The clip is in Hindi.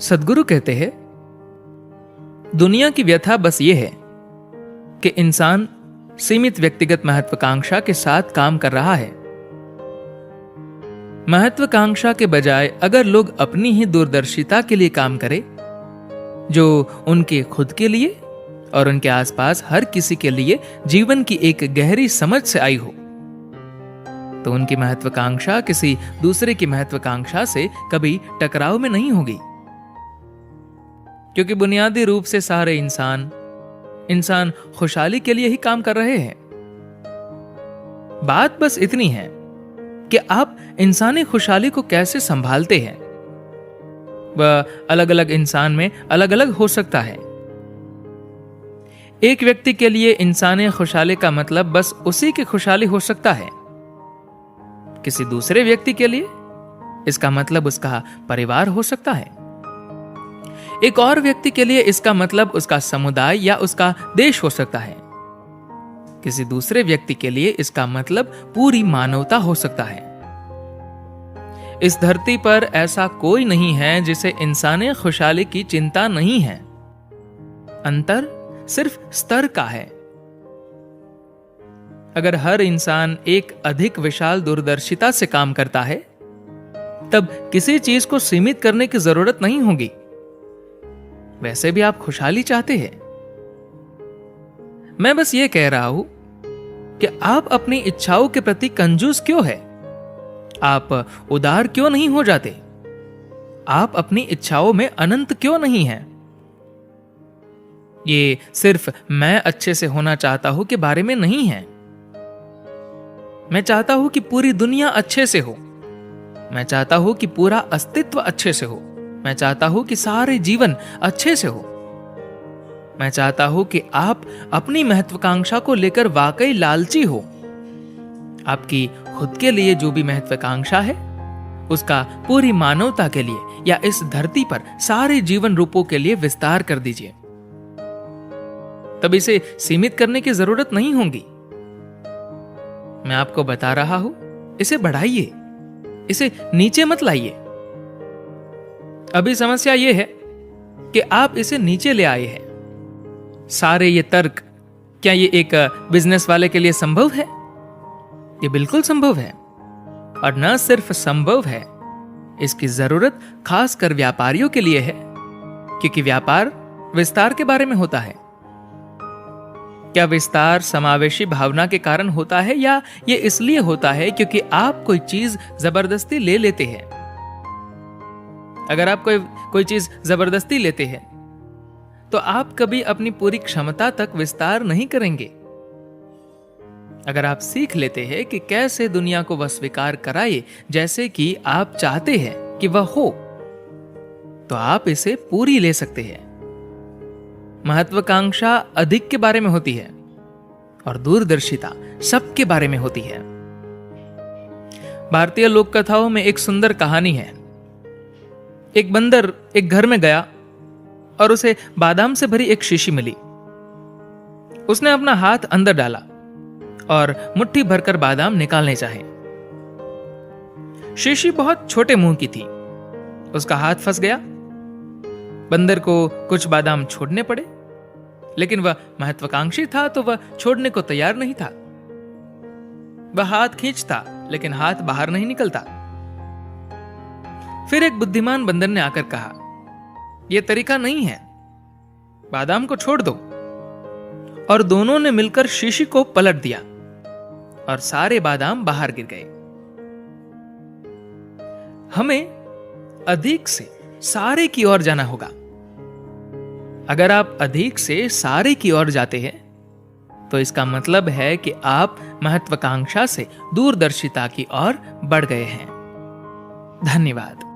सद्गुरु कहते हैं, दुनिया की व्यथा बस ये है कि इंसान सीमित व्यक्तिगत महत्वाकांक्षा के साथ काम कर रहा है। महत्वाकांक्षा के बजाय अगर लोग अपनी ही दूरदर्शिता के लिए काम करें, जो उनके खुद के लिए और उनके आसपास हर किसी के लिए जीवन की एक गहरी समझ से आई हो, तो उनकी महत्वाकांक्षा किसी दूसरे की महत्वाकांक्षा से कभी टकराव में नहीं होगी। क्योंकि बुनियादी रूप से सारे इंसान खुशहाली के लिए ही काम कर रहे हैं। बात बस इतनी है कि आप इंसानी खुशहाली को कैसे संभालते हैं। वह अलग अलग इंसान में अलग अलग हो सकता है। एक व्यक्ति के लिए इंसानी खुशहाली का मतलब बस उसी की खुशहाली हो सकता है। किसी दूसरे व्यक्ति के लिए इसका मतलब उसका परिवार हो सकता है। एक और व्यक्ति के लिए इसका मतलब उसका समुदाय या उसका देश हो सकता है। किसी दूसरे व्यक्ति के लिए इसका मतलब पूरी मानवता हो सकता है। इस धरती पर ऐसा कोई नहीं है जिसे इंसानी खुशहाली की चिंता नहीं है। अंतर सिर्फ स्तर का है। अगर हर इंसान एक अधिक विशाल दूरदर्शिता से काम करता है, तब किसी चीज को सीमित करने की जरूरत नहीं होगी। वैसे भी आप खुशहाली चाहते हैं। मैं बस ये कह रहा हूं कि आप अपनी इच्छाओं के प्रति कंजूस क्यों है? आप उदार क्यों नहीं हो जाते? आप अपनी इच्छाओं में अनंत क्यों नहीं हैं? ये सिर्फ मैं अच्छे से होना चाहता हूं के बारे में नहीं है। मैं चाहता हूं कि पूरी दुनिया अच्छे से हो। मैं चाहता हूं कि पूरा अस्तित्व अच्छे से हो। मैं चाहता हूं कि सारे जीवन अच्छे से हो। मैं चाहता हूं कि आप अपनी महत्वाकांक्षा को लेकर वाकई लालची हो। आपकी खुद के लिए जो भी महत्वाकांक्षा है, उसका पूरी मानवता के लिए या इस धरती पर सारे जीवन रूपों के लिए विस्तार कर दीजिए। तब इसे सीमित करने की जरूरत नहीं होगी। मैं आपको बता रहा हूं, इसे बढ़ाइए, इसे नीचे मत लाइए। अभी समस्या यह है कि आप इसे नीचे ले आए हैं। सारे ये तर्क, क्या ये एक बिजनेस वाले के लिए संभव है? ये बिल्कुल संभव है। और न सिर्फ संभव है, इसकी जरूरत खासकर व्यापारियों के लिए है, क्योंकि व्यापार विस्तार के बारे में होता है। क्या विस्तार समावेशी भावना के कारण होता है, या ये इसलिए होता है क्योंकि आप कोई चीज जबरदस्ती ले लेते हैं? अगर आप कोई चीज जबरदस्ती लेते हैं, तो आप कभी अपनी पूरी क्षमता तक विस्तार नहीं करेंगे। अगर आप सीख लेते हैं कि कैसे दुनिया को वह स्वीकार कराए जैसे कि आप चाहते हैं कि वह हो, तो आप इसे पूरी ले सकते हैं। महत्वाकांक्षा अधिक के बारे में होती है और दूरदर्शिता सबके बारे में होती है। भारतीय लोक कथाओं में एक सुंदर कहानी है। एक बंदर एक घर में गया और उसे बादाम से भरी एक शीशी मिली। उसने अपना हाथ अंदर डाला और मुट्ठी भरकर बादाम निकालने चाहे। शीशी बहुत छोटे मुंह की थी। उसका हाथ फंस गया। बंदर को कुछ बादाम छोड़ने पड़े, लेकिन वह महत्वाकांक्षी था तो वह छोड़ने को तैयार नहीं था। वह हाथ खींचता, लेकिन हाथ बाहर नहीं निकलता। फिर एक बुद्धिमान बंदर ने आकर कहा, यह तरीका नहीं है, बादाम को छोड़ दो। और दोनों ने मिलकर शीशी को पलट दिया और सारे बादाम बाहर गिर गए। हमें अधिक से सारे की ओर जाना होगा। अगर आप अधिक से सारे की ओर जाते हैं, तो इसका मतलब है कि आप महत्वाकांक्षा से दूरदर्शिता की ओर बढ़ गए हैं। धन्यवाद।